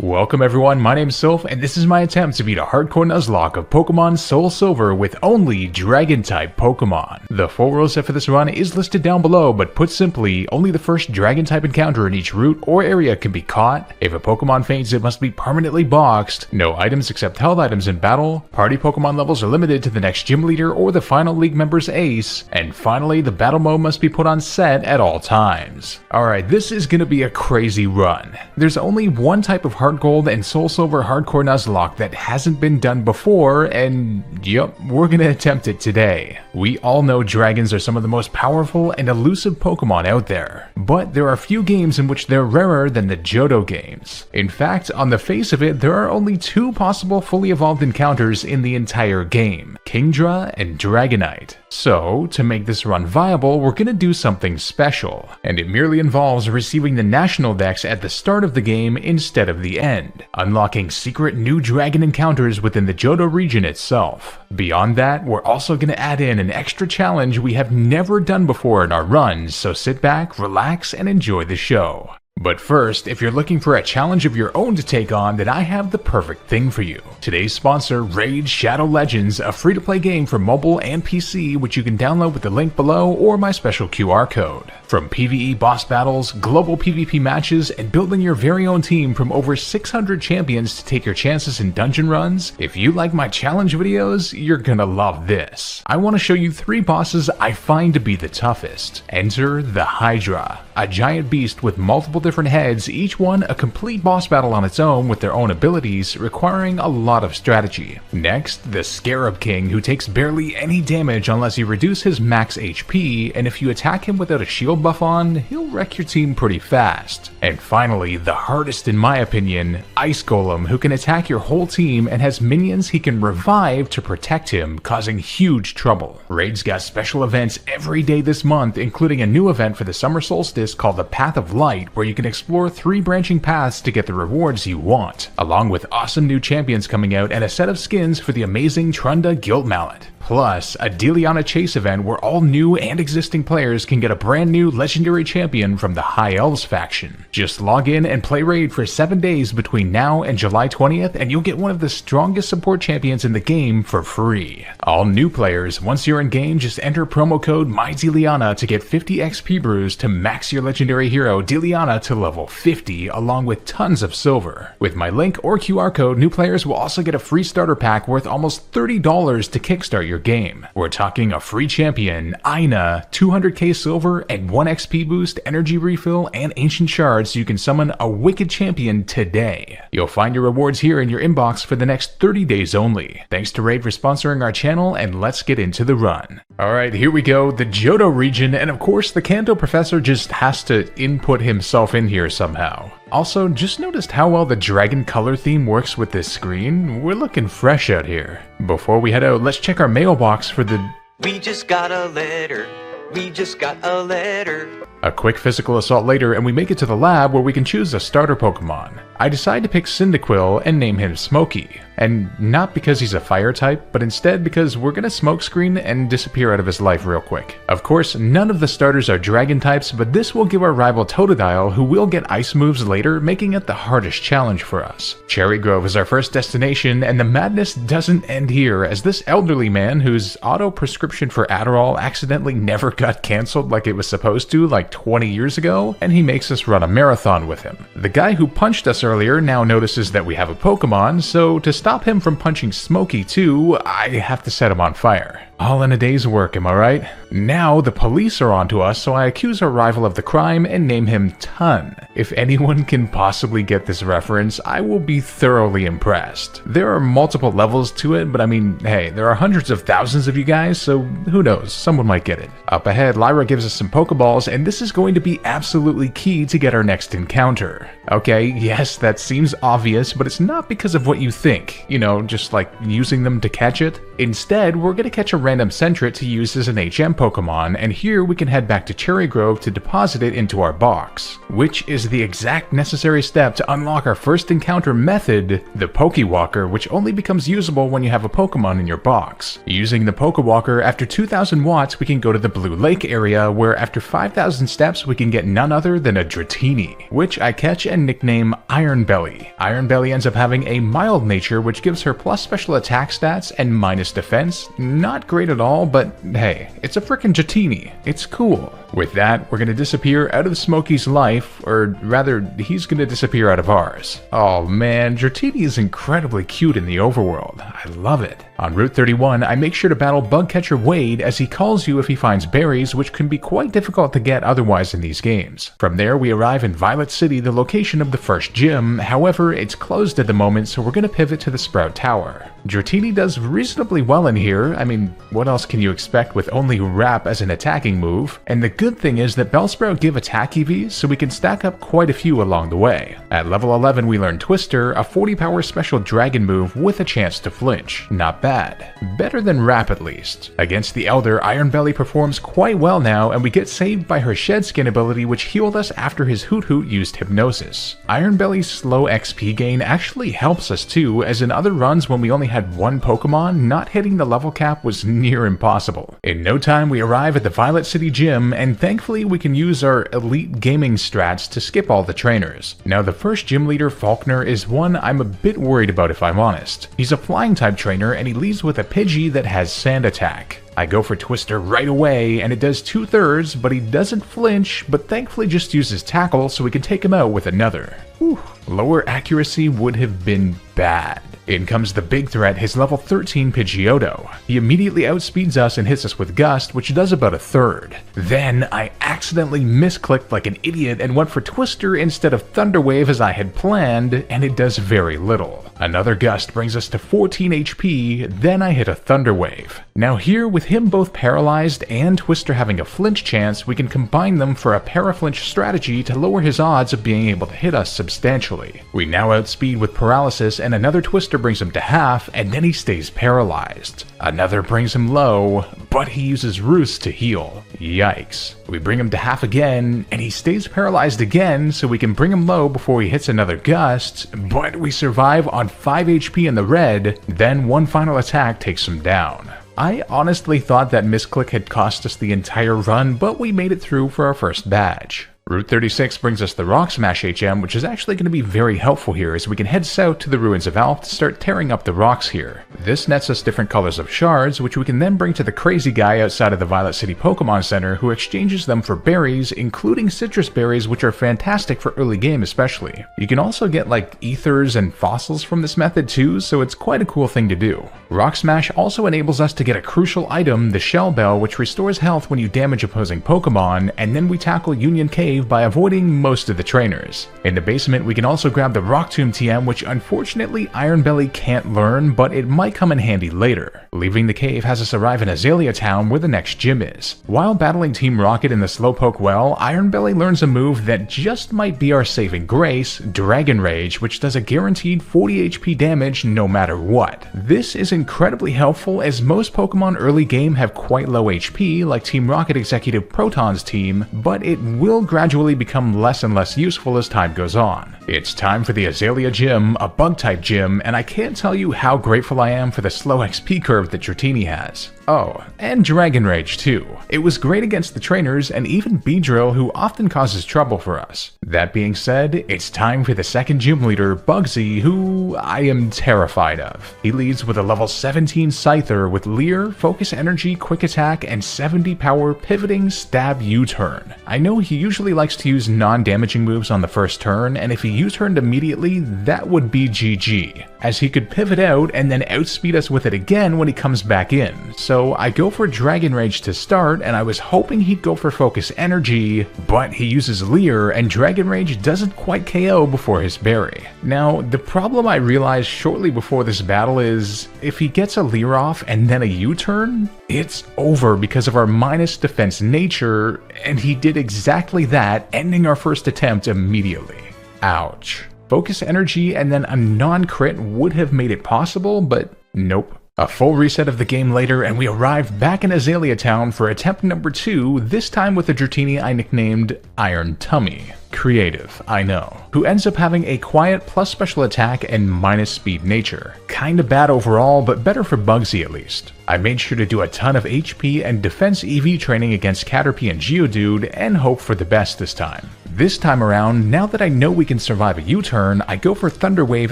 Welcome everyone, my name's Sylph, and this is my attempt to beat a hardcore Nuzlocke of Pokemon SoulSilver with only Dragon-type Pokemon. The full rule set for this run is listed down below, but put simply, only the first Dragon-type encounter in each route or area can be caught. If a Pokemon faints, it must be permanently boxed. No items except held items in battle. Party Pokemon levels are limited to the next gym leader or the final league member's ace. And finally, the battle mode must be put on set at all times. Alright, this is gonna be a crazy run. There's only one type of Heart Gold and SoulSilver Hardcore Nuzlocke that hasn't been done before, and yup, we're gonna attempt it today. We all know dragons are some of the most powerful and elusive Pokemon out there, but there are few games in which they're rarer than the Johto games. In fact, on the face of it, there are only two possible fully evolved encounters in the entire game, Kingdra and Dragonite. So, to make this run viable, we're gonna do something special, and it merely involves receiving the National Dex at the start of the game instead of the end, unlocking secret new dragon encounters within the Johto region itself. Beyond that, we're also gonna add in an extra challenge we have never done before in our runs, so sit back, relax, and enjoy the show. But first, if you're looking for a challenge of your own to take on, then I have the perfect thing for you. Today's sponsor, Raid Shadow Legends, a free-to-play game for mobile and PC which you can download with the link below or my special QR code. From PvE boss battles, global PvP matches, and building your very own team from over 600 champions to take your chances in dungeon runs, if you like my challenge videos, you're gonna love this. I want to show you 3 bosses I find to be the toughest. Enter the Hydra, a giant beast with multiple different heads, each one a complete boss battle on its own with their own abilities, requiring a lot of strategy. Next, the Scarab King, who takes barely any damage unless you reduce his max HP, and if you attack him without a shield buff on, he'll wreck your team pretty fast. And finally, the hardest in my opinion, Ice Golem, who can attack your whole team and has minions he can revive to protect him, causing huge trouble. Raid's got special events every day this month, including a new event for the summer solstice called the Path of Light, where you can explore 3 branching paths to get the rewards you want, along with awesome new champions coming out and a set of skins for the amazing Trunda Gilt Mallet. Plus, a Deliana Chase event where all new and existing players can get a brand new legendary champion from the High Elves faction. Just log in and play Raid for 7 days between now and July 20th and you'll get one of the strongest support champions in the game for free. All new players, once you're in game, just enter promo code MyDeliana to get 50 XP brews to max your legendary hero Deliana to level 50 along with tons of silver. With my link or QR code, new players will also get a free starter pack worth almost $30 to kickstart your game. We're talking a free champion, Ina, 200k silver and 1 XP boost, energy refill, and ancient shards so you can summon a wicked champion today. You'll find your rewards here in your inbox for the next 30 days only. Thanks to Raid for sponsoring our channel, and let's get into the run. Alright, here we go, the Johto region, and of course the Kanto professor just has to input himself in here somehow. Also, just noticed how well the dragon color theme works with this screen. We're looking fresh out here. Before we head out, let's check our mailbox for the... We just got a letter. We just got a letter. A quick physical assault later, and we make it to the lab where we can choose a starter Pokemon. I decide to pick Cyndaquil and name him Smokey. And not because he's a fire type, but instead because we're gonna smokescreen and disappear out of his life real quick. Of course, none of the starters are dragon types, but this will give our rival Totodile, who will get ice moves later, making it the hardest challenge for us. Cherry Grove is our first destination, and the madness doesn't end here, as this elderly man, whose auto prescription for Adderall accidentally never got cancelled like it was supposed to like 20 years ago, and he makes us run a marathon with him. The guy who punched us earlier now notices that we have a Pokemon, so to stop him from punching Smokey too, I have to set him on fire. All in a day's work, am I right? Now the police are onto us, so I accuse our rival of the crime and name him Ton. If anyone can possibly get this reference, I will be thoroughly impressed. There are multiple levels to it, but I mean, hey, there are hundreds of thousands of you guys, so who knows, someone might get it. Up ahead, Lyra gives us some Pokeballs, and this is going to be absolutely key to get our next encounter. Okay, yes, that seems obvious, but it's not because of what you think. You know, just like using them to catch it. Instead, we're gonna catch a random Sentret to use as an HM Pokemon, and here we can head back to Cherry Grove to deposit it into our box, which is the exact necessary step to unlock our first encounter method, the Pokewalker, which only becomes usable when you have a Pokemon in your box. Using the Pokewalker, after 2000 watts we can go to the Blue Lake area, where after 5000 steps we can get none other than a Dratini, which I catch and nickname Iron Belly. Iron Belly ends up having a mild nature, which gives her plus special attack stats and minus defense. Not great at all, but hey, it's a frickin' Dratini. It's cool. With that, we're gonna disappear out of Smokey's life, or rather, he's gonna disappear out of ours. Oh man, Dratini is incredibly cute in the overworld. I love it. On Route 31, I make sure to battle Bugcatcher Wade as he calls you if he finds berries, which can be quite difficult to get otherwise in these games. From there, we arrive in Violet City, the location of the first gym. However, it's closed at the moment, so we're gonna pivot to the Sprout Tower. Dratini does reasonably well in here. I mean, what else can you expect with only Wrap as an attacking move? And the good thing is that Bellsprout give attack EVs, so we can stack up quite a few along the way. At level 11 we learn Twister, a 40 power special dragon move with a chance to flinch. Not bad. Better than Wrap at least. Against the Elder, Iron Belly performs quite well now, and we get saved by her Shed Skin ability, which healed us after his Hoot Hoot used Hypnosis. Iron Belly's slow XP gain actually helps us too, as in other runs when we only had one Pokemon, not hitting the level cap was near impossible. In no time we arrive at the Violet City Gym, and thankfully we can use our elite gaming strats to skip all the trainers. Now the first gym leader, Faulkner, is one I'm a bit worried about if I'm honest. He's a flying type trainer and he leads with a Pidgey that has Sand Attack. I go for Twister right away and it does 2/3, but he doesn't flinch, but thankfully just uses Tackle so we can take him out with another. Whew. Lower accuracy would have been bad. In comes the big threat, his level 13 Pidgeotto. He immediately outspeeds us and hits us with Gust, which does about 1/3. Then I accidentally misclicked like an idiot and went for Twister instead of Thunder Wave as I had planned, and it does very little. Another Gust brings us to 14 HP, then I hit a Thunder Wave. Now here, with him both paralyzed and Twister having a flinch chance, we can combine them for a paraflinch strategy to lower his odds of being able to hit us substantially. We now outspeed with Paralysis, and another Twister brings him to half, and then he stays paralyzed. Another brings him low, but he uses Roost to heal. Yikes. We bring him to half again, and he stays paralyzed again, so we can bring him low before he hits another Gust, but we survive on 5 HP in the red, then one final attack takes him down. I honestly thought that misclick had cost us the entire run, but we made it through for our first badge. Route 36 brings us the Rock Smash HM, which is actually going to be very helpful here as we can head south to the Ruins of Alph to start tearing up the rocks here. This nets us different colors of shards, which we can then bring to the crazy guy outside of the Violet City Pokemon Center, who exchanges them for berries, including citrus berries, which are fantastic for early game especially. You can also get like ethers and fossils from this method too, so it's quite a cool thing to do. Rock Smash also enables us to get a crucial item, the Shell Bell, which restores health when you damage opposing Pokemon, and then we tackle Union Cave by avoiding most of the trainers. In the basement we can also grab the Rock Tomb TM, which unfortunately Iron Belly can't learn, but it might come in handy later. Leaving the cave has us arrive in Azalea Town where the next gym is. While battling Team Rocket in the Slowpoke well, Iron Belly learns a move that just might be our saving grace, Dragon Rage, which does a guaranteed 40 HP damage no matter what. This is incredibly helpful as most Pokemon early game have quite low HP like Team Rocket Executive Proton's team, but it will gradually become less and less useful as time goes on. It's time for the Azalea Gym, a bug-type gym, and I can't tell you how grateful I am for the slow XP curve that Dratini has. Oh, and Dragon Rage too. It was great against the trainers and even Beedrill, who often causes trouble for us. That being said, it's time for the second gym leader, Bugsy, who I am terrified of. He leads with a level 17 Scyther with Leer, Focus Energy, Quick Attack, and 70 power Pivoting Stab U-Turn. I know he usually likes to use non-damaging moves on the first turn, and if he U-turned immediately, that would be GG, as he could pivot out and then outspeed us with it again when he comes back in. So I go for Dragon Rage to start, and I was hoping he'd go for Focus Energy, but he uses Leer, and Dragon Rage doesn't quite KO before his berry. Now, the problem I realized shortly before this battle is, if he gets a Leer off and then a U-turn, it's over because of our minus defense nature, and he did exactly that, ending our first attempt immediately. Ouch. Focus Energy and then a non-crit would have made it possible, but nope. A full reset of the game later, and we arrive back in Azalea Town for attempt number 2, this time with a Dratini I nicknamed Iron Tummy. Creative, I know. Who ends up having a quiet plus special attack and minus speed nature. Kinda bad overall, but better for Bugsy at least. I made sure to do a ton of HP and defense EV training against Caterpie and Geodude and hope for the best this time. This time around, now that I know we can survive a U-turn, I go for Thunder Wave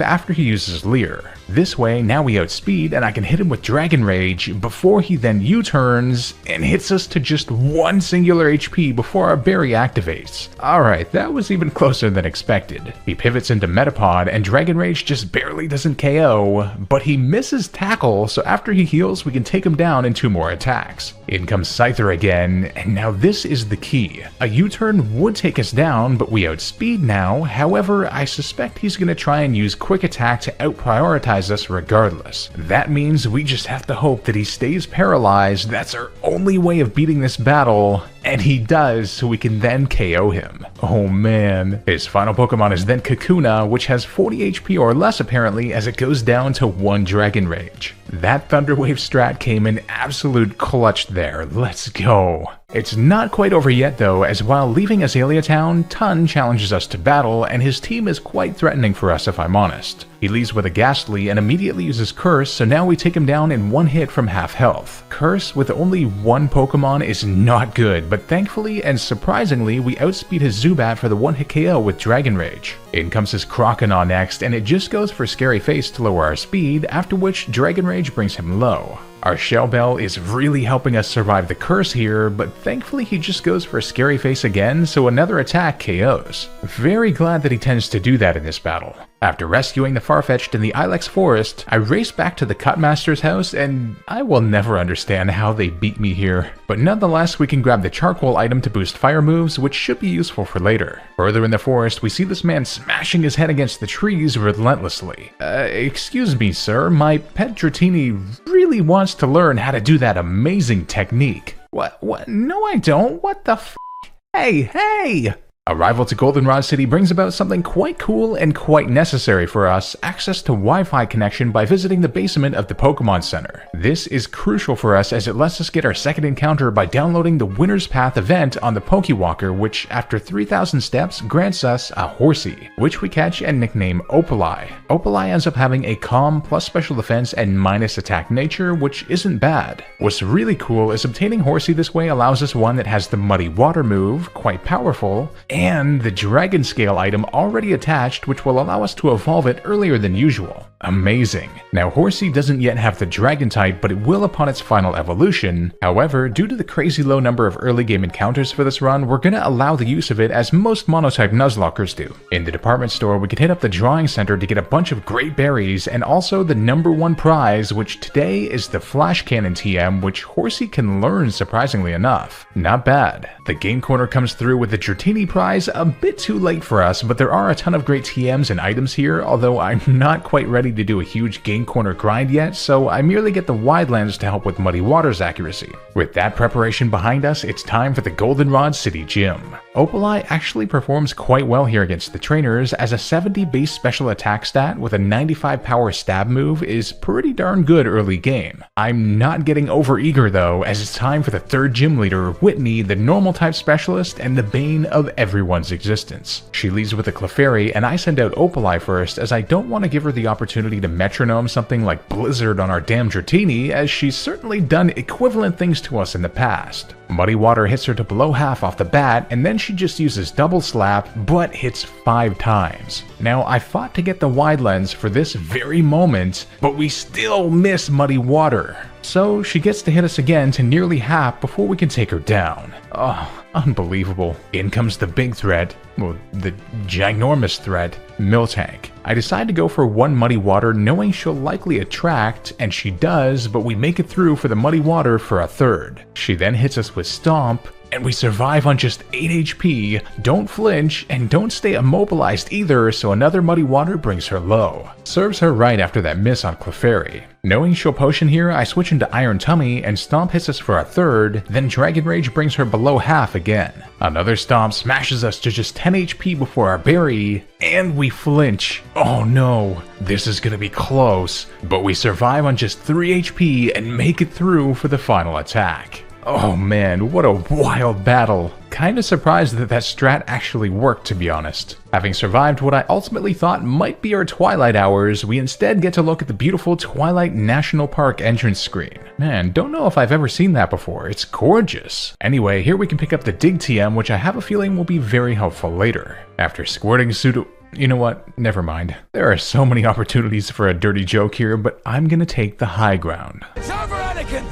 after he uses Leer. This way, now we outspeed and I can hit him with Dragon Rage before he then U-turns and hits us to just 1 singular HP before our berry activates. Alright, that was even closer than expected. He pivots into Metapod and Dragon Rage just barely doesn't KO, but he misses Tackle, so after he heals we can take him down in 2 more attacks. In comes Scyther again, and now this is the key. A U-turn would take us down, but we outspeed now. However, I suspect he's going to try and use Quick Attack to out-prioritize us regardless. That means we just have to hope that he stays paralyzed. That's our only way of beating this battle, and he does, so we can then KO him. Oh man. His final Pokemon is then Kakuna, which has 40 HP or less apparently, as it goes down to 1 Dragon Rage. That Thunder Wave strat came in absolute clutch there. Let's go. It's not quite over yet though, as while leaving Azalea Town, Tun challenges us to battle, and his team is quite threatening for us if I'm honest. He leads with a Ghastly and immediately uses Curse, so now we take him down in 1 hit from half health. Curse with only 1 Pokemon is not good, but thankfully and surprisingly we outspeed his Zubat for the 1-hit KO with Dragon Rage. In comes his Crocodile next, and it just goes for Scary Face to lower our speed, after which Dragon Rage brings him low. Our Shell Bell is really helping us survive the curse here, but thankfully he just goes for Scary Face again, so another attack KOs. Very glad that he tends to do that in this battle. After rescuing the Farfetch'd in the Ilex Forest, I race back to the Cutmaster's house, and I will never understand how they beat me here. But nonetheless, we can grab the Charcoal item to boost fire moves, which should be useful for later. Further in the forest, we see this man smashing his head against the trees relentlessly. Excuse me sir, my pet Dratini really wants to learn how to do that amazing technique. What? No I don't, what the f***? Hey! Arrival to Goldenrod City brings about something quite cool and quite necessary for us, access to Wi-Fi connection by visiting the basement of the Pokemon Center. This is crucial for us as it lets us get our second encounter by downloading the Winner's Path event on the Pokewalker, which after 3,000 steps grants us a Horsey, which we catch and nickname Opalai. Opalai ends up having a calm plus special defense and minus attack nature, which isn't bad. What's really cool is obtaining Horsey this way allows us one that has the Muddy Water move, quite powerful, and the Dragon Scale item already attached, which will allow us to evolve it earlier than usual. Amazing. Now Horsey doesn't yet have the Dragon type, but it will upon its final evolution. However, due to the crazy low number of early game encounters for this run, we're gonna allow the use of it as most Monotype Nuzlockers do. In the department store, we can hit up the drawing center to get a bunch of great berries, and also the #1 prize, which today is the Flash Cannon TM, which Horsey can learn surprisingly enough. Not bad. The game corner comes through with the Dratini prize, a bit too late for us, but there are a ton of great TMs and items here, although I'm not quite ready to do a huge game corner grind yet, so I merely get the Wide Lens to help with Muddy Water's accuracy. With that preparation behind us, it's time for the Goldenrod City Gym. Opalai actually performs quite well here against the trainers, as a 70 base special attack stat with a 95 power stab move is pretty darn good early game. I'm not getting over eager though, as it's time for the 3rd gym leader, Whitney, the normal type specialist and the bane of everyone's existence. She leads with a Clefairy, and I send out Opalai first, as I don't want to give her the opportunity to metronome something like Blizzard on our damn Dratini, as she's certainly done equivalent things to us in the past. Muddy Water hits her to below half off the bat, and then she just uses Double Slap, but hits 5 times. Now, I fought to get the Wide Lens for this very moment, but we still miss Muddy Water. So she gets to hit us again to nearly half before we can take her down. Oh, unbelievable. In comes the big threat, well, the ginormous threat, Miltank. I decide to go for 1 Muddy Water knowing she'll likely attract, and she does, but we make it through for the Muddy Water for a 3rd. She then hits us with Stomp, and we survive on just 8 HP, don't flinch, and don't stay immobilized either, so another Muddy Water brings her low. Serves her right after that miss on Clefairy. Knowing she'll potion here, I switch into Iron Tummy, and Stomp hits us for a third, then Dragon Rage brings her below half again. Another Stomp smashes us to just 10 HP before our Berry, and we flinch. Oh no, this is gonna be close, but we survive on just 3 HP and make it through for the final attack. Oh man, what a wild battle. Kinda surprised that that strat actually worked, to be honest. Having survived what I ultimately thought might be our twilight hours, we instead get to look at the beautiful Twilight National Park entrance screen. Man, don't know if I've ever seen that before, it's gorgeous. Anyway, here we can pick up the Dig TM, which I have a feeling will be very helpful later. After squirting you know what? Never mind. There are so many opportunities for a dirty joke here, but I'm gonna take the high ground. It's over, Anakin!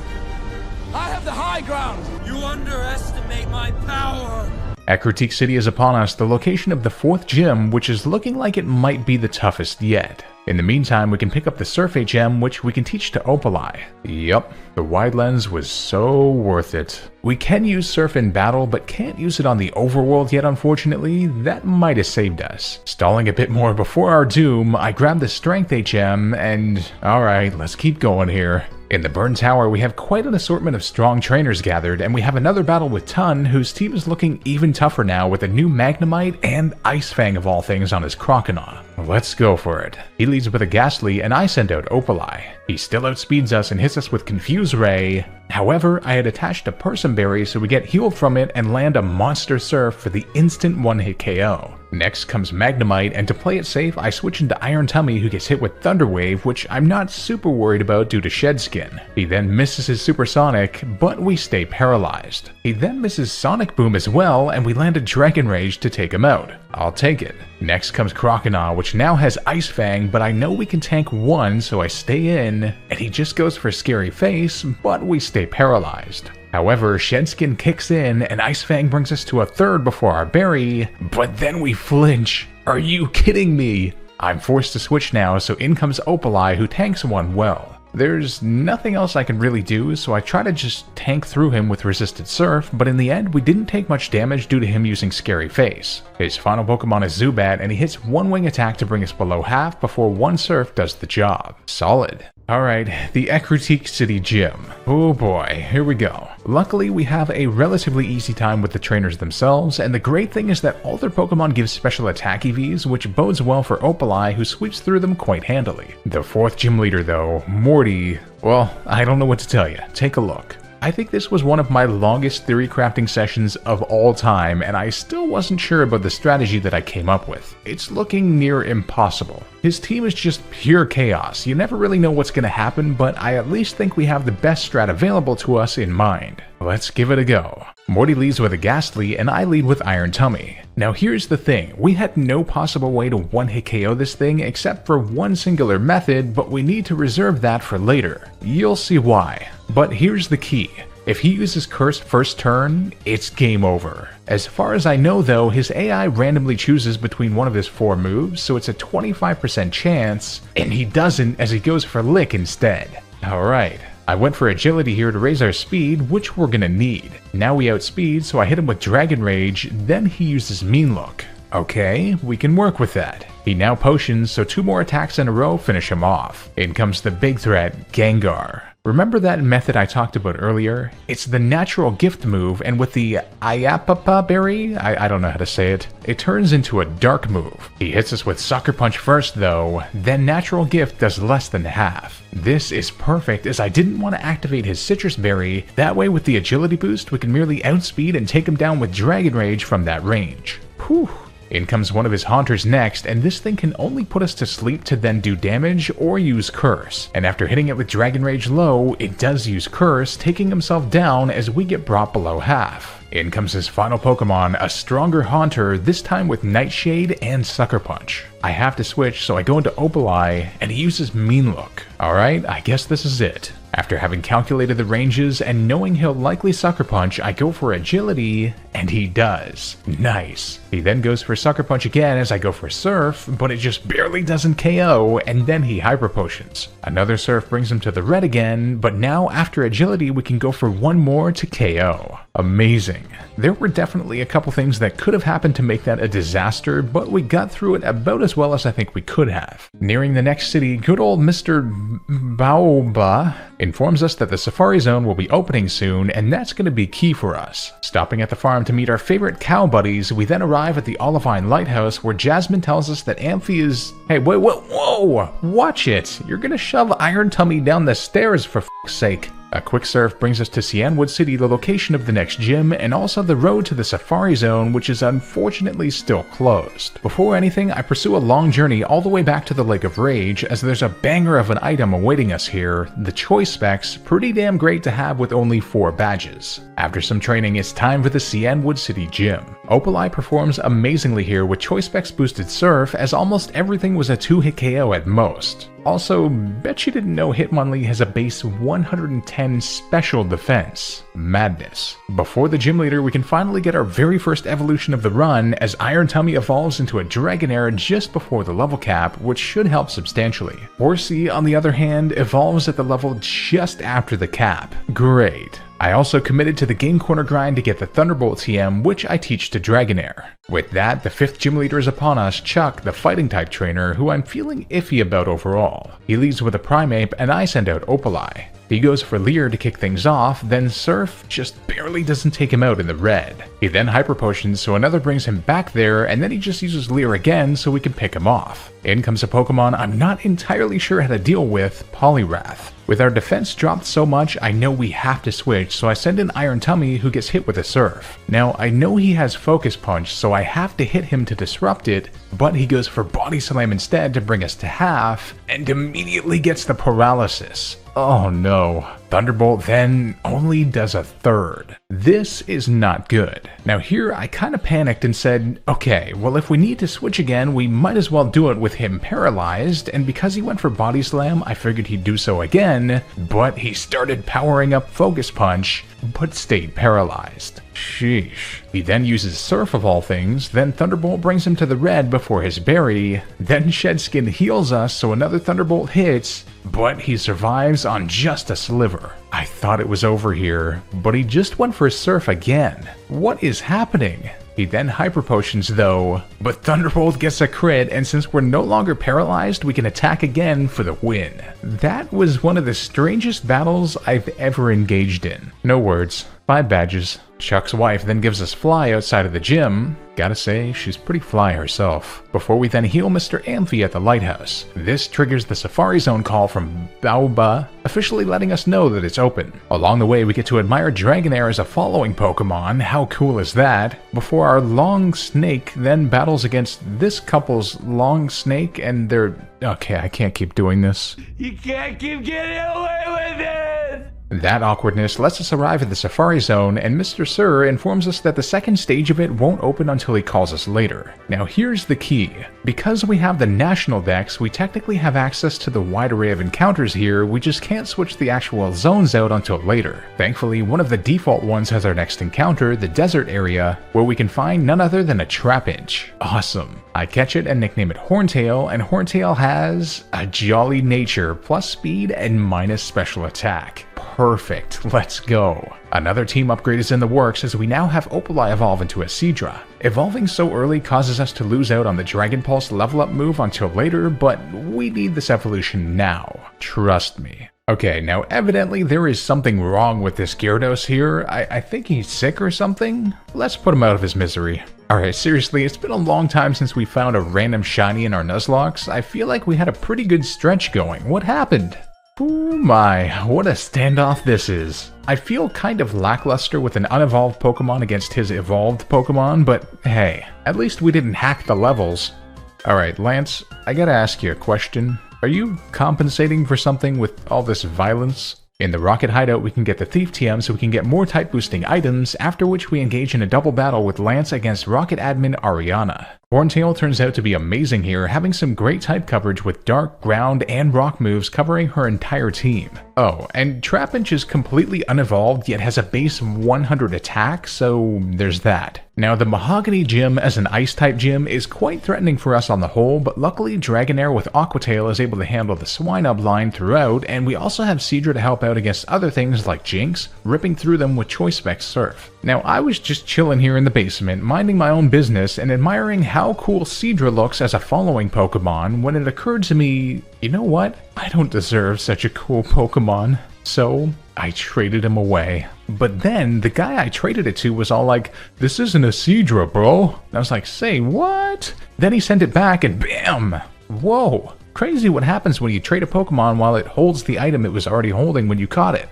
I have the high ground! You underestimate my power! At Critique City is upon us, the location of the 4th gym, which is looking like it might be the toughest yet. In the meantime, we can pick up the Surf HM, which we can teach to Opalai. Yup, the wide lens was so worth it. We can use Surf in battle, but can't use it on the overworld yet, unfortunately. That might have saved us. Stalling a bit more before our doom, I grab the Strength HM and... alright, let's keep going here. In the Burn Tower, we have quite an assortment of strong trainers gathered, and we have another battle with Tun, whose team is looking even tougher now with a new Magnemite and Ice Fang of all things on his Crocodile. Let's go for it. He leads with a Ghastly, and I send out Opalai. He still outspeeds us and hits us with Confuse Ray. However, I had attached a Persim Berry so we get healed from it and land a Monster Surf for the instant one-hit KO. Next comes Magnemite, and to play it safe, I switch into Iron Tummy, who gets hit with Thunder Wave, which I'm not super worried about due to Shed Skin. He then misses his Supersonic, but we stay paralyzed. He then misses Sonic Boom as well, and we land a Dragon Rage to take him out. I'll take it. Next comes Crocodile, which now has Ice Fang, but I know we can tank one, so I stay in, and he just goes for Scary Face, but we stay paralyzed. However, Shedskin kicks in, and Ice Fang brings us to a third before our Berry, but then we flinch. Are you kidding me? I'm forced to switch now, so in comes Opalai, who tanks one well. There's nothing else I can really do, so I try to just tank through him with Resisted Surf, but in the end we didn't take much damage due to him using Scary Face. His final Pokemon is Zubat, and he hits one wing attack to bring us below half before one Surf does the job. Solid. Alright, the Critique City Gym. Oh boy, here we go. Luckily, we have a relatively easy time with the trainers themselves, and the great thing is that all their Pokemon give special attack EVs, which bodes well for Opalai, who sweeps through them quite handily. The 4th gym leader though, Morty, well, I don't know what to tell you. Take a look. I think this was one of my longest theory crafting sessions of all time, and I still wasn't sure about the strategy that I came up with. It's looking near impossible. His team is just pure chaos. You never really know what's going to happen, but I at least think we have the best strat available to us in mind. Let's give it a go. Morty leads with a Ghastly, and I lead with Iron Tummy. Now here's the thing, we had no possible way to one-hit KO this thing except for one singular method, but we need to reserve that for later. You'll see why. But here's the key. If he uses Curse first turn, it's game over. As far as I know though, his AI randomly chooses between one of his 4 moves, so it's a 25% chance, and he doesn't as he goes for Lick instead. Alright. I went for Agility here to raise our speed, which we're gonna need. Now we outspeed, so I hit him with Dragon Rage, then he uses Mean Look. Okay, we can work with that. He now potions, so 2 more attacks in a row finish him off. In comes the big threat, Gengar. Remember that method I talked about earlier? It's the natural gift move, and with the Ayapapa berry, I don't know how to say it, it turns into a dark move. He hits us with Sucker Punch first though, then natural gift does less than half. This is perfect as I didn't want to activate his Citrus Berry, that way with the agility boost we can merely outspeed and take him down with Dragon Rage from that range. Whew. In comes one of his Haunters next, and this thing can only put us to sleep to then do damage or use Curse. And after hitting it with Dragon Rage low, it does use Curse, taking himself down as we get brought below half. In comes his final Pokemon, a stronger Haunter, this time with Nightshade and Sucker Punch. I have to switch, so I go into Opalai, and he uses Mean Look. Alright, I guess this is it. After having calculated the ranges and knowing he'll likely Sucker Punch, I go for Agility, and he does. Nice. He then goes for Sucker Punch again as I go for Surf, but it just barely doesn't KO, and then he Hyper Potions. Another Surf brings him to the red again, but now after Agility we can go for one more to KO. Amazing. There were definitely a couple things that could have happened to make that a disaster, but we got through it about as well as I think we could have. Nearing the next city, good old Mr. Baoba informs us that the Safari Zone will be opening soon, and that's going to be key for us. Stopping at the farm to meet our favorite cow buddies, we then arrive at the Olivine Lighthouse, where Jasmine tells us that Amphi is... Hey, wait, whoa! Watch it! You're gonna shove Iron Tummy down the stairs, for f***'s sake. A quick surf brings us to Sienwood City, the location of the next gym, and also the road to the Safari Zone, which is unfortunately still closed. Before anything, I pursue a long journey all the way back to the Lake of Rage, as there's a banger of an item awaiting us here, the choice specs, pretty damn great to have with only 4 badges. After some training, it's time for the Sienwood City Gym. Opalai performs amazingly here with choice specs boosted surf, as almost everything was a 2-hit KO at most. Also, bet you didn't know Hitmonlee has a base 110 special defense. Madness. Before the gym leader, we can finally get our very first evolution of the run, as Iron Tummy evolves into a Dragonair just before the level cap, which should help substantially. Horsey, on the other hand, evolves at the level just after the cap. Great. I also committed to the Game Corner grind to get the Thunderbolt TM, which I teach to Dragonair. With that, the 5th gym leader is upon us, Chuck, the fighting type trainer, who I'm feeling iffy about overall. He leads with a Primeape, and I send out Opalai. He goes for Leer to kick things off, then Surf just barely doesn't take him out in the red. He then Hyper Potions, so another brings him back there, and then he just uses Leer again so we can pick him off. In comes a Pokemon I'm not entirely sure how to deal with, Polywrath. With our defense dropped so much, I know we have to switch, so I send in Iron Tummy, who gets hit with a Surf. Now, I know he has Focus Punch, so I have to hit him to disrupt it, but he goes for Body Slam instead to bring us to half, and immediately gets the paralysis. Oh no. Thunderbolt then only does a third. This is not good. Now here I kinda panicked and said, okay, well if we need to switch again, we might as well do it with him paralyzed, and because he went for Body Slam, I figured he'd do so again, but he started powering up Focus Punch, but stayed paralyzed. Sheesh. He then uses Surf of all things, then Thunderbolt brings him to the red before his berry, then Shedskin heals us so another Thunderbolt hits, but he survives on just a sliver. I thought it was over here, but he just went for a Surf again. What is happening? He then Hyper Potions though, but Thunderbolt gets a crit, and since we're no longer paralyzed, we can attack again for the win. That was one of the strangest battles I've ever engaged in. No words. 5 badges. Chuck's wife then gives us Fly outside of the gym. Gotta say, she's pretty fly herself. Before we then heal Mr. Amphi at the lighthouse. This triggers the Safari Zone call from Baoba, officially letting us know that it's open. Along the way, we get to admire Dragonair as a following Pokemon. How cool is that? Before our Long Snake then battles against this couple's Long Snake and their... Okay, I can't keep doing this. You can't keep getting away with it! That awkwardness lets us arrive at the Safari Zone, and Mr. Sir informs us that the second stage of it won't open until he calls us later. Now here's the key. Because we have the national dex, we technically have access to the wide array of encounters here, we just can't switch the actual zones out until later. Thankfully, one of the default ones has our next encounter, the desert area, where we can find none other than a Trapinch. Awesome. I catch it and nickname it Horntail, and Horntail has a jolly nature, plus speed and minus special attack. Perfect, let's go. Another team upgrade is in the works as we now have Opalai evolve into a Seadra. Evolving so early causes us to lose out on the Dragon Pulse level up move until later, but we need this evolution now. Trust me. Okay, now evidently there is something wrong with this Gyarados here. I think he's sick or something. Let's put him out of his misery. Alright, seriously, it's been a long time since we found a random shiny in our Nuzlocks. I feel like we had a pretty good stretch going. What happened? Oh my, what a standoff this is. I feel kind of lackluster with an unevolved Pokemon against his evolved Pokemon, but hey, at least we didn't hack the levels. Alright, Lance, I gotta ask you a question. Are you compensating for something with all this violence? In the Rocket Hideout, we can get the Thief TM so we can get more type boosting items, after which we engage in a double battle with Lance against Rocket admin Ariana. Horntail turns out to be amazing here, having some great type coverage with dark, ground, and rock moves covering her entire team. Oh, and Trapinch is completely unevolved yet has a base 100 attack, so there's that. Now the Mahogany Gym as an Ice-type gym is quite threatening for us on the whole, but luckily Dragonair with Aquatail is able to handle the Swinub line throughout, and we also have Seadra to help out against other things like Jinx, ripping through them with Choice Specs Surf. Now I was just chilling here in the basement, minding my own business and admiring how cool Seadra looks as a following Pokemon when it occurred to me, you know what? I don't deserve such a cool Pokemon. So I traded him away. But then the guy I traded it to was all like, "This isn't a Seadra, bro." And I was like, "Say what?" Then he sent it back and bam! Whoa! Crazy what happens when you trade a Pokemon while it holds the item it was already holding when you caught it.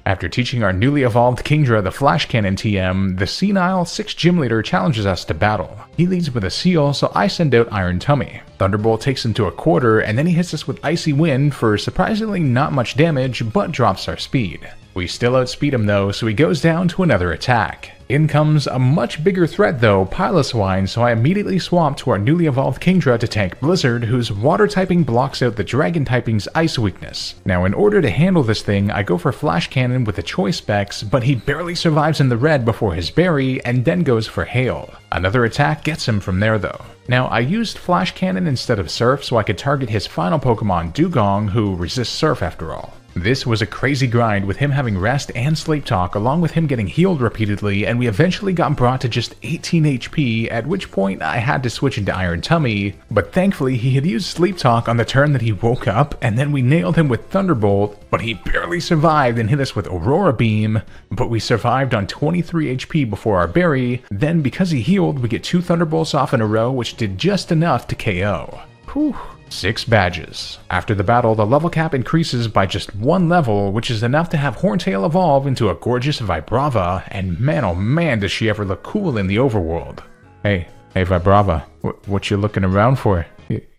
After teaching our newly evolved Kingdra the Flash Cannon TM, the senile 6th Gym Leader challenges us to battle. He leads with a Seal, so I send out Iron Tummy. Thunderbolt takes him to a quarter, and then he hits us with Icy Wind for surprisingly not much damage, but drops our speed. We still outspeed him though, so he goes down to another attack. In comes a much bigger threat though, Piloswine, so I immediately swap to our newly evolved Kingdra to tank Blizzard, whose water typing blocks out the dragon typing's ice weakness. Now in order to handle this thing, I go for Flash Cannon with the Choice Specs, but he barely survives in the red before his berry, and then goes for Hail. Another attack gets him from there though. Now I used Flash Cannon instead of Surf so I could target his final Pokemon Dugong, who resists Surf after all. This was a crazy grind with him having Rest and Sleep Talk along with him getting healed repeatedly, and we eventually got brought to just 18 HP, at which point I had to switch into Iron Tummy, but thankfully he had used Sleep Talk on the turn that he woke up, and then we nailed him with Thunderbolt, but he barely survived and hit us with Aurora Beam, but we survived on 23 HP before our berry. Then because he healed, we get 2 Thunderbolts off in a row, which did just enough to KO. Whew. 6 badges. After the battle, the level cap increases by just 1 level, which is enough to have Horntail evolve into a gorgeous Vibrava, and man oh man does she ever look cool in the overworld. Hey Vibrava, what you looking around for?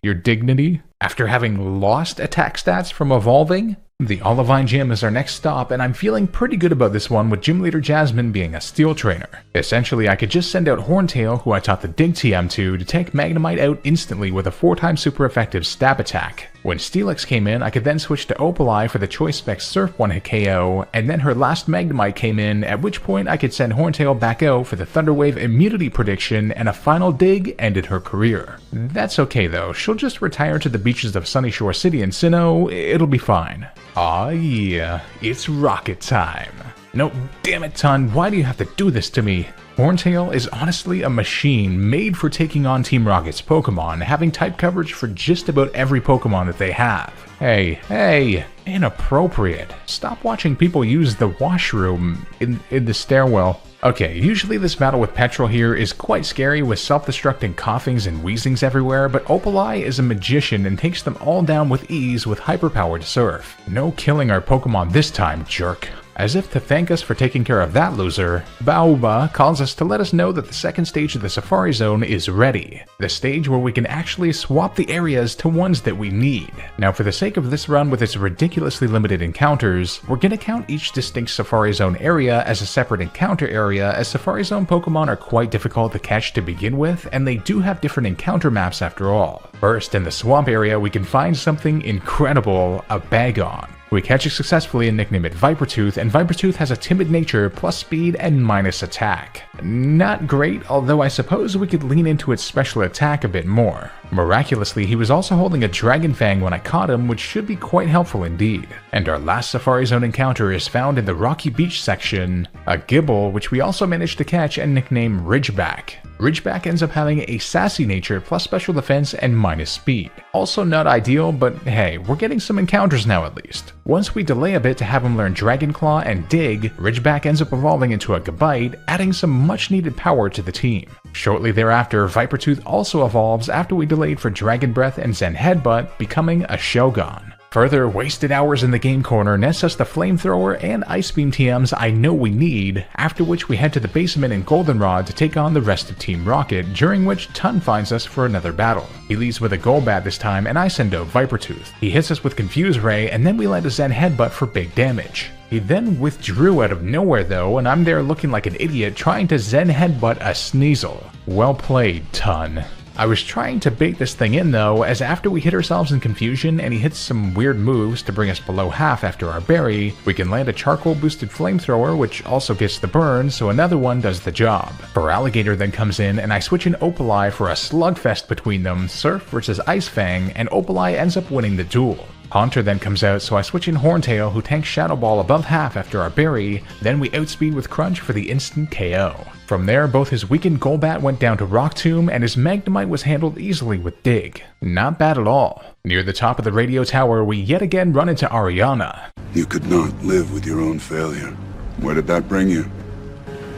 Your dignity? After having lost attack stats from evolving? The Olivine Gym is our next stop, and I'm feeling pretty good about this one with Gym Leader Jasmine being a Steel Trainer. Essentially, I could just send out Horntail, who I taught the Dig TM to take Magnemite out instantly with a 4x super effective stab attack. When Steelix came in, I could then switch to Opaleye for the Choice Specs Surf 1-hit KO, and then her last Magnemite came in, at which point I could send Horntail back out for the Thunderwave immunity prediction, and a final dig ended her career. That's okay though, she'll just retire to the beaches of Sunyshore City in Sinnoh, it'll be fine. Aw yeah, it's rocket time. No, damn it Ton, why do you have to do this to me? Horntail is honestly a machine made for taking on Team Rocket's Pokemon, having type coverage for just about every Pokemon that they have. Hey, inappropriate. Stop watching people use the washroom in the stairwell. Okay, usually this battle with Petrel here is quite scary with self-destructing coughings and wheezings everywhere, but Opaleye is a magician and takes them all down with ease with hyperpowered Surf. No killing our Pokemon this time, jerk. As if to thank us for taking care of that loser, Baoba calls us to let us know that the second stage of the Safari Zone is ready. The stage where we can actually swap the areas to ones that we need. Now for the sake of this run with its ridiculously limited encounters, we're gonna count each distinct Safari Zone area as a separate encounter area, as Safari Zone Pokemon are quite difficult to catch to begin with, and they do have different encounter maps after all. First, in the swamp area we can find something incredible, a Bagon. We catch it successfully and nickname it Vipertooth, and Vipertooth has a timid nature, plus speed and minus attack. Not great, although I suppose we could lean into its special attack a bit more. Miraculously, he was also holding a Dragon Fang when I caught him, which should be quite helpful indeed. And our last Safari Zone encounter is found in the Rocky Beach section, a Gibble, which we also managed to catch and nickname Ridgeback. Ridgeback ends up having a sassy nature plus special defense and minus speed. Also not ideal, but hey, we're getting some encounters now at least. Once we delay a bit to have him learn Dragon Claw and Dig, Ridgeback ends up evolving into a Gabite, adding some much needed power to the team. Shortly thereafter, Vipertooth also evolves after we delayed for Dragon Breath and Zen Headbutt, becoming a Shogun. Further wasted hours in the game corner nets us the Flamethrower and Ice Beam TMs I know we need, after which we head to the basement in Goldenrod to take on the rest of Team Rocket, during which Ton finds us for another battle. He leads with a Golbat this time, and I send out Vipertooth. He hits us with Confuse Ray, and then we land a Zen Headbutt for big damage. He then withdrew out of nowhere though, and I'm there looking like an idiot trying to Zen headbutt a Sneasel. Well played, Ton. I was trying to bait this thing in though, as after we hit ourselves in confusion and he hits some weird moves to bring us below half after our berry, we can land a charcoal boosted flamethrower which also gets the burn, so another one does the job. Feraligatr then comes in and I switch in Opaleye for a slugfest between them, Surf versus Ice Fang, and Opaleye ends up winning the duel. Haunter then comes out, so I switch in Horntail, who tanks Shadow Ball above half after our berry, then we outspeed with Crunch for the instant KO. From there, both his weakened Golbat went down to Rock Tomb, and his Magnemite was handled easily with Dig. Not bad at all. Near the top of the radio tower, we yet again run into Ariana. You could not live with your own failure. Where did that bring you?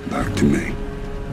Back to me.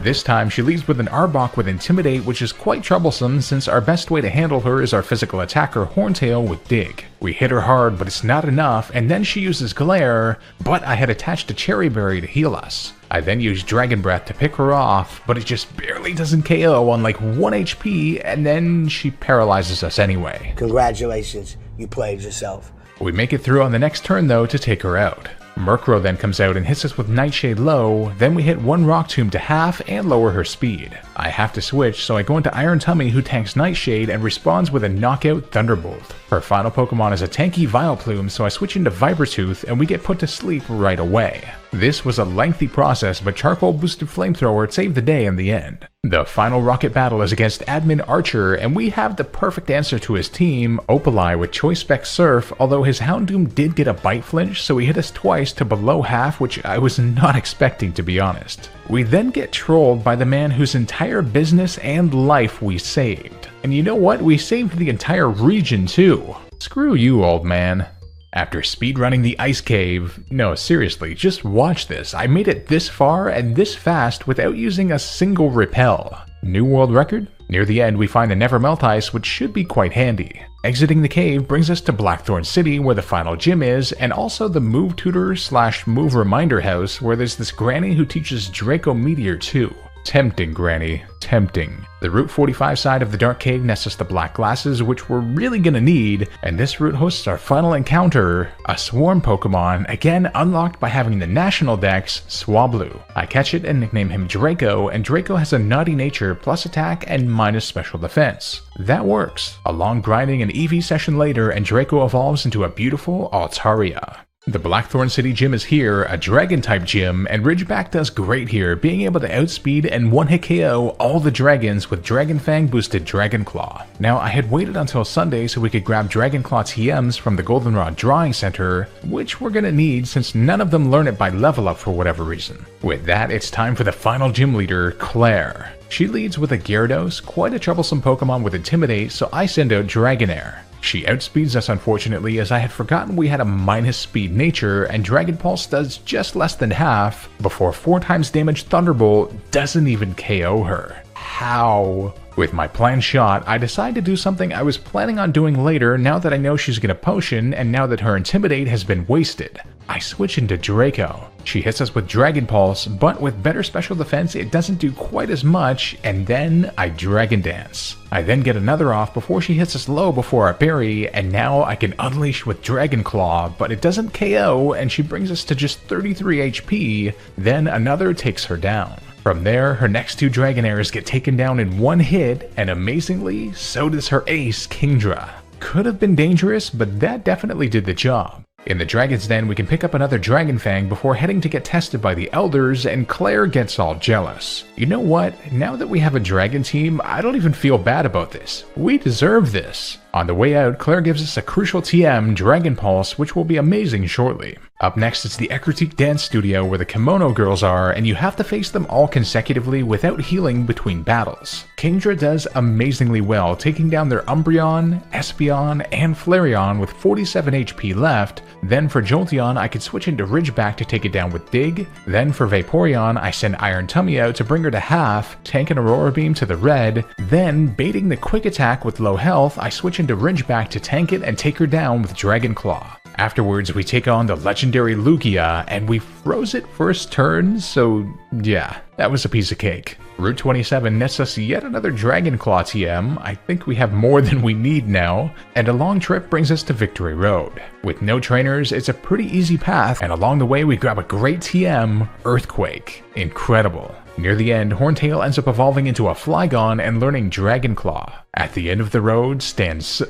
This time, she leads with an Arbok with Intimidate, which is quite troublesome since our best way to handle her is our physical attacker Horntail with Dig. We hit her hard, but it's not enough, and then she uses Glare, but I had attached a Cherry Berry to heal us. I then use Dragon Breath to pick her off, but it just barely doesn't KO on like 1 HP, and then she paralyzes us anyway. Congratulations, you played yourself. We make it through on the next turn though to take her out. Murkrow then comes out and hits us with Nightshade low, then we hit one Rock Tomb to half and lower her speed. I have to switch, so I go into Iron Tummy, who tanks Nightshade and responds with a knockout Thunderbolt. Her final Pokemon is a tanky Vileplume, so I switch into Vipertooth and we get put to sleep right away. This was a lengthy process, but Charcoal Boosted Flamethrower saved the day in the end. The final rocket battle is against Admin Archer, and we have the perfect answer to his team, Opaleye with Choice Spec Surf, although his Houndoom did get a Bite Flinch, so he hit us twice to below half, which I was not expecting, to be honest. We then get trolled by the man whose entire business and life we saved. And you know what? We saved the entire region too. Screw you, old man. After speedrunning the Ice Cave, no seriously, just watch this, I made it this far and this fast without using a single repel. New world record? Near the end we find a Never Melt Ice, which should be quite handy. Exiting the cave brings us to Blackthorn City, where the final gym is, and also the move tutor / move reminder house, where there's this granny who teaches Draco Meteor too. Tempting, Granny. Tempting. The Route 45 side of the Dark Cave nests us the Black Glasses, which we're really gonna need, and this route hosts our final encounter, a Swarm Pokemon, again unlocked by having the National Dex, Swablu. I catch it and nickname him Draco, and Draco has a naughty nature, plus attack, and minus special defense. That works. A long grinding and EV session later, and Draco evolves into a beautiful Altaria. The Blackthorn City Gym is here, a Dragon-type gym, and Ridgeback does great here, being able to outspeed and one-hit KO all the dragons with Dragon Fang boosted Dragon Claw. Now, I had waited until Sunday so we could grab Dragon Claw TMs from the Goldenrod Drawing Center, which we're gonna need since none of them learn it by level up for whatever reason. With that, it's time for the final gym leader, Claire. She leads with a Gyarados, quite a troublesome Pokemon with Intimidate, so I send out Dragonair. She outspeeds us unfortunately, as I had forgotten we had a minus speed nature, and Dragon Pulse does just less than half, before 4 times damage Thunderbolt doesn't even KO her. How? With my planned shot, I decide to do something I was planning on doing later now that I know she's gonna potion and now that her Intimidate has been wasted. I switch into Draco. She hits us with Dragon Pulse, but with better special defense it doesn't do quite as much, and then I Dragon Dance. I then get another off before she hits us low before our berry, and now I can Unleash with Dragon Claw, but it doesn't KO and she brings us to just 33 HP, then another takes her down. From there, her next 2 Dragonairs get taken down in 1 hit, and amazingly, so does her ace, Kingdra. Could have been dangerous, but that definitely did the job. In the Dragon's Den, we can pick up another Dragon Fang before heading to get tested by the Elders, and Claire gets all jealous. You know what? Now that we have a Dragon team, I don't even feel bad about this. We deserve this. On the way out, Claire gives us a crucial TM, Dragon Pulse, which will be amazing shortly. Up next is the Ecruteak Dance Studio where the Kimono Girls are, and you have to face them all consecutively without healing between battles. Kingdra does amazingly well, taking down their Umbreon, Espeon, and Flareon with 47 HP left. Then for Jolteon, I could switch into Ridgeback to take it down with Dig. Then for Vaporeon, I send Iron Tummy out to bring her to half, tank an Aurora Beam to the red. Then, baiting the Quick Attack with low health, I switch into Ridgeback to tank it and take her down with Dragon Claw. Afterwards, we take on the legendary Lugia, and we froze it first turn, so yeah, that was a piece of cake. Route 27 nets us yet another Dragon Claw TM, I think we have more than we need now, and a long trip brings us to Victory Road. With no trainers, it's a pretty easy path, and along the way we grab a great TM, Earthquake. Incredible. Near the end, Horntail ends up evolving into a Flygon and learning Dragon Claw. At the end of the road stands,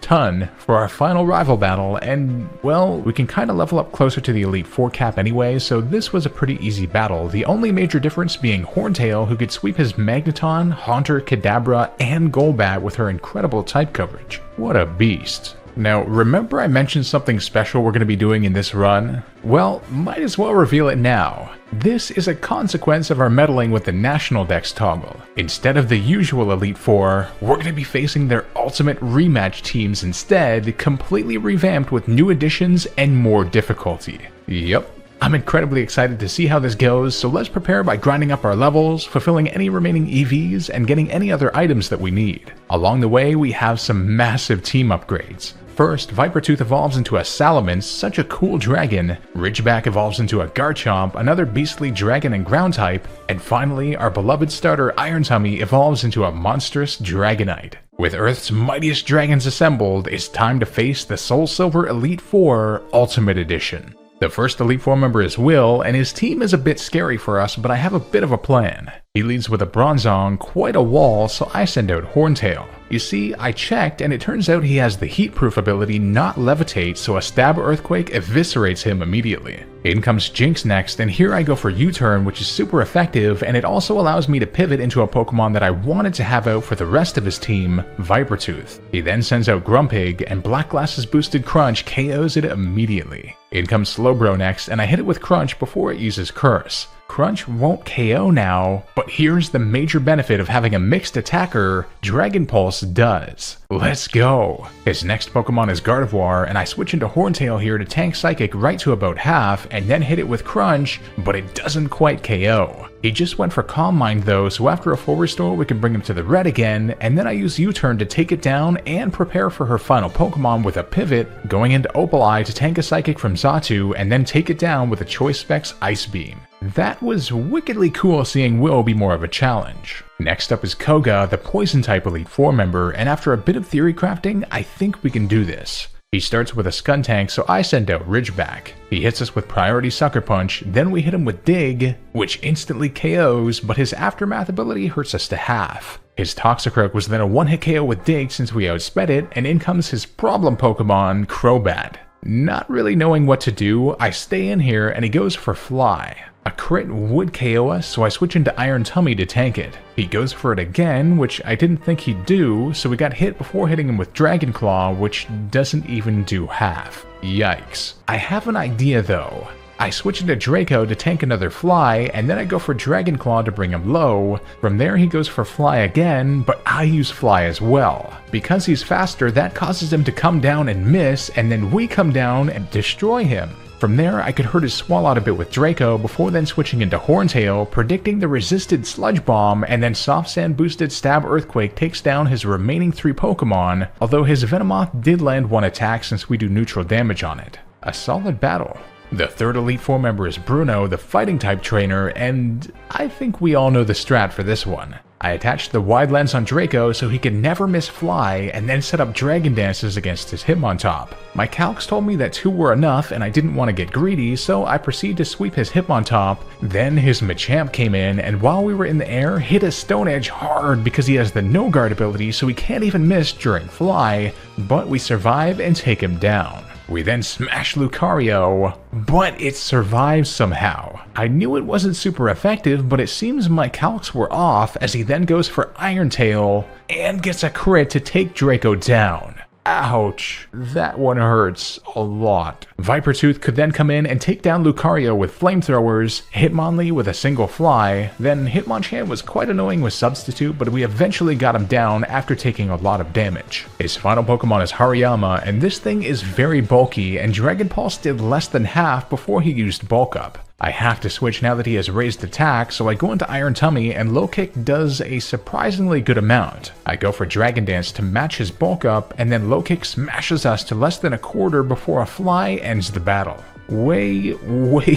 Ton, for our final rival battle, and, well, we can kinda level up closer to the Elite Four cap anyway, so this was a pretty easy battle, the only major difference being Horntail, who could sweep his Magneton, Haunter, Kadabra, and Golbat with her incredible type coverage. What a beast. Now, remember I mentioned something special we're going to be doing in this run? Well, might as well reveal it now. This is a consequence of our meddling with the National Dex toggle. Instead of the usual Elite Four, we're going to be facing their ultimate rematch teams instead, completely revamped with new additions and more difficulty. Yep. I'm incredibly excited to see how this goes, so let's prepare by grinding up our levels, fulfilling any remaining EVs, and getting any other items that we need. Along the way, we have some massive team upgrades. First, Vipertooth evolves into a Salamence, such a cool dragon, Ridgeback evolves into a Garchomp, another beastly dragon and ground type, and finally, our beloved starter Iron Tummy evolves into a monstrous Dragonite. With Earth's mightiest dragons assembled, it's time to face the SoulSilver Elite Four Ultimate Edition. The first Elite Four member is Will, and his team is a bit scary for us, but I have a bit of a plan. He leads with a Bronzong, quite a wall, so I send out Horntail. You see, I checked, and it turns out he has the heat-proof ability Not Levitate, so a Stab Earthquake eviscerates him immediately. In comes Jinx next, and here I go for U-Turn, which is super effective, and it also allows me to pivot into a Pokemon that I wanted to have out for the rest of his team, Vipertooth. He then sends out Grumpig, and Black Glass's boosted Crunch KOs it immediately. In comes Slowbro next, and I hit it with Crunch before it uses Curse. Crunch won't KO now, but here's the major benefit of having a mixed attacker, Dragon Pulse does. Let's go! His next Pokemon is Gardevoir, and I switch into Horntail here to tank Psychic right to about half, and then hit it with Crunch, but it doesn't quite KO. He just went for Calm Mind though, so after a full restore we can bring him to the red again, and then I use U-Turn to take it down and prepare for her final Pokemon with a pivot, going into Opaleye to tank a Psychic from Xatu, and then take it down with a Choice Specs Ice Beam. That was wickedly cool seeing Will be more of a challenge. Next up is Koga, the Poison-type Elite Four member, and after a bit of theory crafting, I think we can do this. He starts with a Skuntank, so I send out Ridgeback. He hits us with Priority Sucker Punch, then we hit him with Dig, which instantly KOs, but his Aftermath ability hurts us to half. His Toxicroak was then a one-hit KO with Dig since we outsped it, and in comes his problem Pokemon, Crobat. Not really knowing what to do, I stay in here and he goes for Fly. A crit would KO us, so I switch into Iron Tummy to tank it. He goes for it again, which I didn't think he'd do, so we got hit before hitting him with Dragon Claw, which doesn't even do half. Yikes. I have an idea though. I switch into Draco to tank another Fly, and then I go for Dragon Claw to bring him low. From there he goes for Fly again, but I use Fly as well. Because he's faster, that causes him to come down and miss, and then we come down and destroy him. From there, I could hurt his Swalot a bit with Draco before then switching into Horntail, predicting the resisted Sludge Bomb, and then Soft Sand boosted Stab Earthquake takes down his remaining 3 Pokemon, although his Venomoth did land 1 attack since we do neutral damage on it. A solid battle. The third Elite Four member is Bruno, the Fighting-type trainer, and I think we all know the strat for this one. I attached the Wide Lens on Draco so he can never miss Fly, and then set up Dragon Dances against his Hitmontop. My calcs told me that 2 were enough and I didn't want to get greedy, so I proceeded to sweep his Hitmontop. Then his Machamp came in, and while we were in the air, hit a Stone Edge hard because he has the No Guard ability, so he can't even miss during Fly, but we survive and take him down. We then smash Lucario, but it survives somehow. I knew it wasn't super effective, but it seems my calcs were off as he then goes for Iron Tail and gets a crit to take Draco down. Ouch, that one hurts a lot. Vipertooth could then come in and take down Lucario with flamethrowers, Hitmonlee with a single Fly, then Hitmonchan was quite annoying with Substitute, but we eventually got him down after taking a lot of damage. His final Pokemon is Hariyama, and this thing is very bulky, and Dragon Pulse did less than half before he used Bulk Up. I have to switch now that he has raised attack, so I go into Iron Tummy and Low Kick does a surprisingly good amount. I go for Dragon Dance to match his Bulk Up, and then Low Kick smashes us to less than a quarter before a Fly ends the battle. Way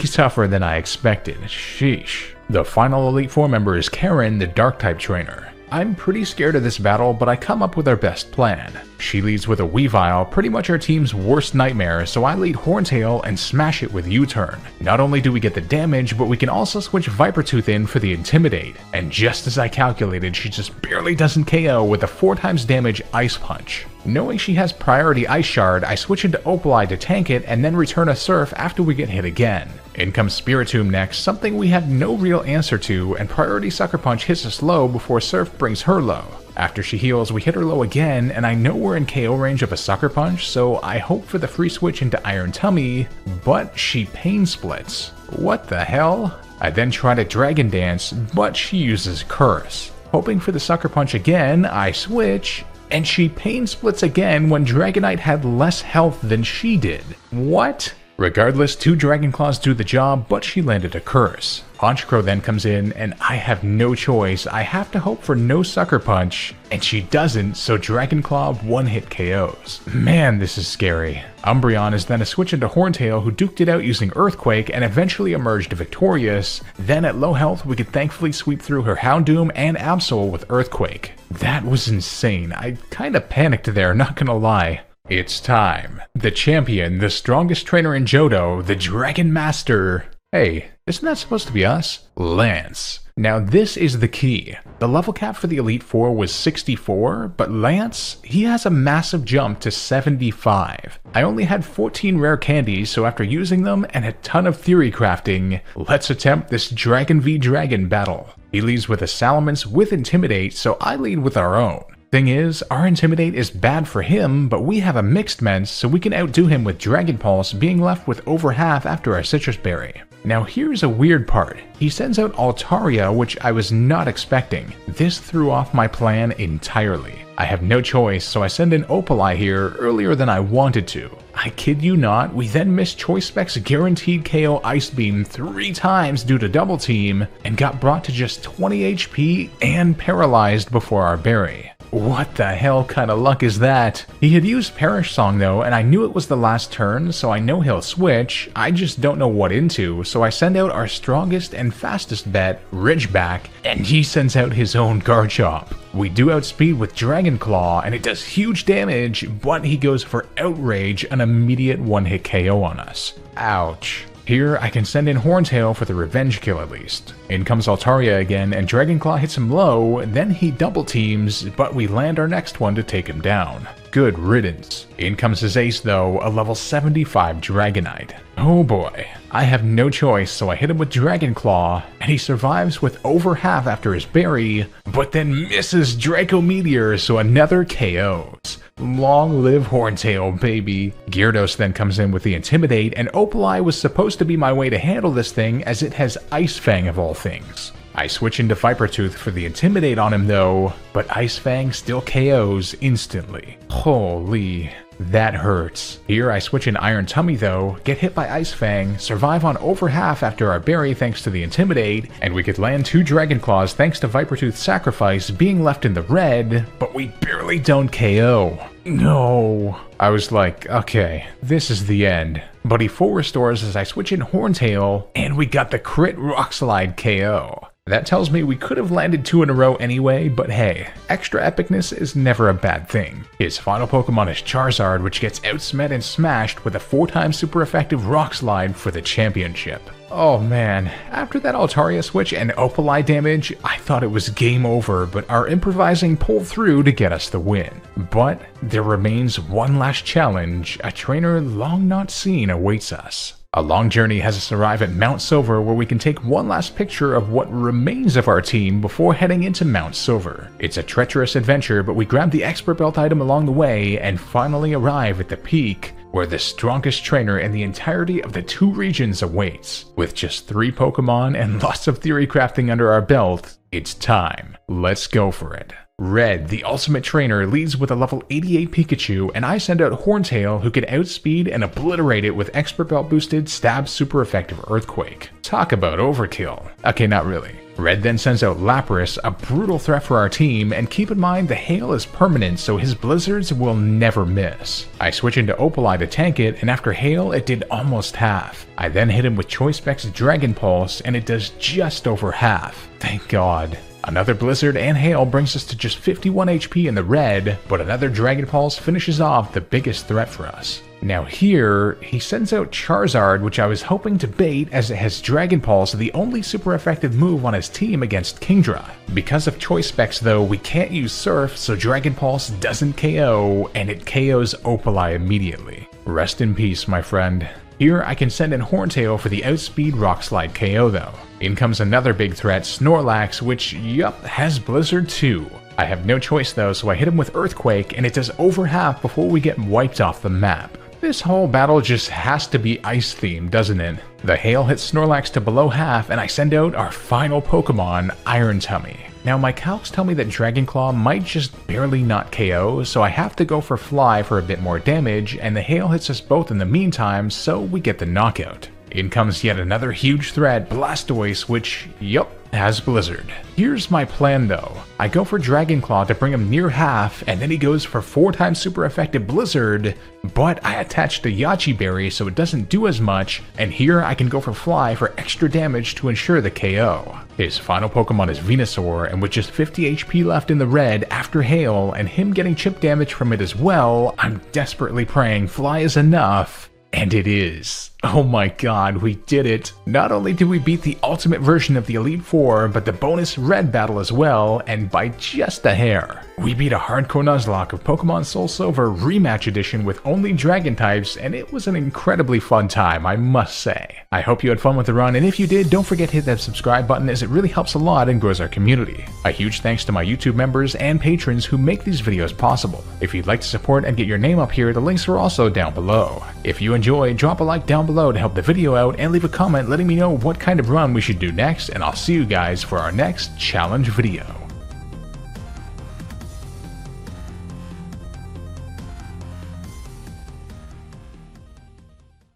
tougher than I expected. Sheesh. The final Elite Four member is Karen, the Dark-type trainer. I'm pretty scared of this battle, but I come up with our best plan. She leads with a Weavile, pretty much our team's worst nightmare, so I lead Horntail and smash it with U-turn. Not only do we get the damage, but we can also switch Vipertooth in for the Intimidate. And just as I calculated, she just barely doesn't KO with a 4 times damage Ice Punch. Knowing she has priority Ice Shard, I switch into Opaleye to tank it and then return a Surf after we get hit again. In comes Spiritomb next, something we have no real answer to, and priority Sucker Punch hits us low before Surf brings her low. After she heals, we hit her low again, and I know we're in KO range of a Sucker Punch, so I hope for the free switch into Iron Tummy, but she Pain Splits. What the hell? I then try to Dragon Dance, but she uses Curse. Hoping for the Sucker Punch again, I switch, and she Pain Splits again when Dragonite had less health than she did. What? Regardless, 2 Dragon Claws do the job, but she landed a Curse. Honchkrow then comes in, and I have no choice. I have to hope for no Sucker Punch, and she doesn't, so Dragon Claw 1-hit KOs. Man, this is scary. Umbreon is then a switch into Horntail, who duked it out using Earthquake and eventually emerged victorious. Then at low health, we could thankfully sweep through her Houndoom and Absol with Earthquake. That was insane. I kinda panicked there, not gonna lie. It's time. The champion, the strongest trainer in Johto, the Dragon Master. Hey, isn't that supposed to be us? Lance. Now this is the key. The level cap for the Elite Four was 64, but Lance, he has a massive jump to 75. I only had 14 rare candies, so after using them and a ton of theory crafting, let's attempt this Dragon v Dragon battle. He leads with a Salamence with Intimidate, so I lead with our own. Thing is, our Intimidate is bad for him, but we have a Mixed Mence, so we can outdo him with Dragon Pulse, being left with over half after our Citrus Berry. Now here's a weird part. He sends out Altaria, which I was not expecting. This threw off my plan entirely. I have no choice, so I send in Opaleye here earlier than I wanted to. I kid you not, we then missed Choice Spec's guaranteed KO Ice Beam 3 times due to double team, and got brought to just 20 HP and paralyzed before our berry. What the hell kind of luck is that? He had used Perish Song though, and I knew it was the last turn, so I know he'll switch. I just don't know what into, so I send out our strongest and fastest bet, Ridgeback, and he sends out his own Garchomp. We do outspeed with Dragon Claw, and it does huge damage, but he goes for Outrage, an immediate 1-hit KO on us. Ouch. Here, I can send in Horntail for the revenge kill at least. In comes Altaria again, and Dragon Claw hits him low, then he double teams, but we land our next one to take him down. Good riddance. In comes his ace though, a level 75 Dragonite. Oh boy. I have no choice, so I hit him with Dragon Claw, and he survives with over half after his berry, but then misses Draco Meteor, so another KOs. Long live Horntail, baby. Gyarados then comes in with the Intimidate, and Opaleye was supposed to be my way to handle this thing as it has Ice Fang of all things. I switch into Vipertooth for the Intimidate on him though, but Ice Fang still KOs instantly. Holy, that hurts. Here I switch in Iron Tummy though, get hit by Ice Fang, survive on over half after our berry thanks to the Intimidate, and we could land 2 Dragon Claws thanks to Vipertooth's sacrifice being left in the red, but we barely don't KO. No. I was like, okay, this is the end. But he full restores as I switch in Horntail, and we got the crit Rock Slide KO. That tells me we could have landed 2 in a row anyway, but hey, extra epicness is never a bad thing. His final Pokemon is Charizard, which gets outsmet and smashed with a 4 times super effective Rock Slide for the championship. Oh man, after that Altaria switch and Opaleye damage, I thought it was game over, but our improvising pulled through to get us the win. But there remains one last challenge, a trainer long not seen awaits us. A long journey has us arrive at Mount Silver, where we can take one last picture of what remains of our team before heading into Mount Silver. It's a treacherous adventure, but we grab the expert belt item along the way and finally arrive at the peak, where the strongest trainer in the entirety of the 2 regions awaits. With just 3 Pokemon and lots of theory crafting under our belt, it's time. Let's go for it. Red, the ultimate trainer, leads with a level 88 Pikachu, and I send out Horntail, who can outspeed and obliterate it with expert belt boosted Stab super effective Earthquake. Talk about overkill. Okay, not really. Red then sends out Lapras, a brutal threat for our team, and keep in mind the hail is permanent so his blizzards will never miss. I switch into Opaleye to tank it, and after hail it did almost half. I then hit him with Choice Specs Dragon Pulse and it does just over half. Thank God. Another Blizzard and Hail brings us to just 51 HP in the red, but another Dragon Pulse finishes off the biggest threat for us. Now here, he sends out Charizard, which I was hoping to bait as it has Dragon Pulse, the only super effective move on his team against Kingdra. Because of Choice Specs though, we can't use Surf, so Dragon Pulse doesn't KO, and it KOs Opaleye immediately. Rest in peace, my friend. Here I can send in Horntail for the Outspeed Rock Slide KO though. In comes another big threat, Snorlax, which, yup, has Blizzard too. I have no choice though, so I hit him with Earthquake and it does over half before we get wiped off the map. This whole battle just has to be ice themed, doesn't it? The hail hits Snorlax to below half and I send out our final Pokemon, Iron Tummy. Now my calcs tell me that Dragon Claw might just barely not KO, so I have to go for Fly for a bit more damage, and the hail hits us both in the meantime, so we get the knockout. In comes yet another huge threat, Blastoise, which, yup, has Blizzard. Here's my plan though. I go for Dragon Claw to bring him near half, and then he goes for 4 times super effective Blizzard, but I attach the Yachi Berry so it doesn't do as much, and here I can go for Fly for extra damage to ensure the KO. His final Pokemon is Venusaur, and with just 50 HP left in the red after Hail, and him getting chip damage from it as well, I'm desperately praying Fly is enough. And it is. Oh my god, we did it. Not only did we beat the ultimate version of the Elite Four, but the bonus red battle as well, and by just a hair. We beat a hardcore Nuzlocke of Pokemon SoulSilver Rematch Edition with only Dragon types, and it was an incredibly fun time, I must say. I hope you had fun with the run, and if you did, don't forget to hit that subscribe button as it really helps a lot and grows our community. A huge thanks to my YouTube members and patrons who make these videos possible. If you'd like to support and get your name up here, the links are also down below. If you enjoy, drop a like down below to help the video out and leave a comment letting me know what kind of run we should do next, and I'll see you guys for our next challenge video.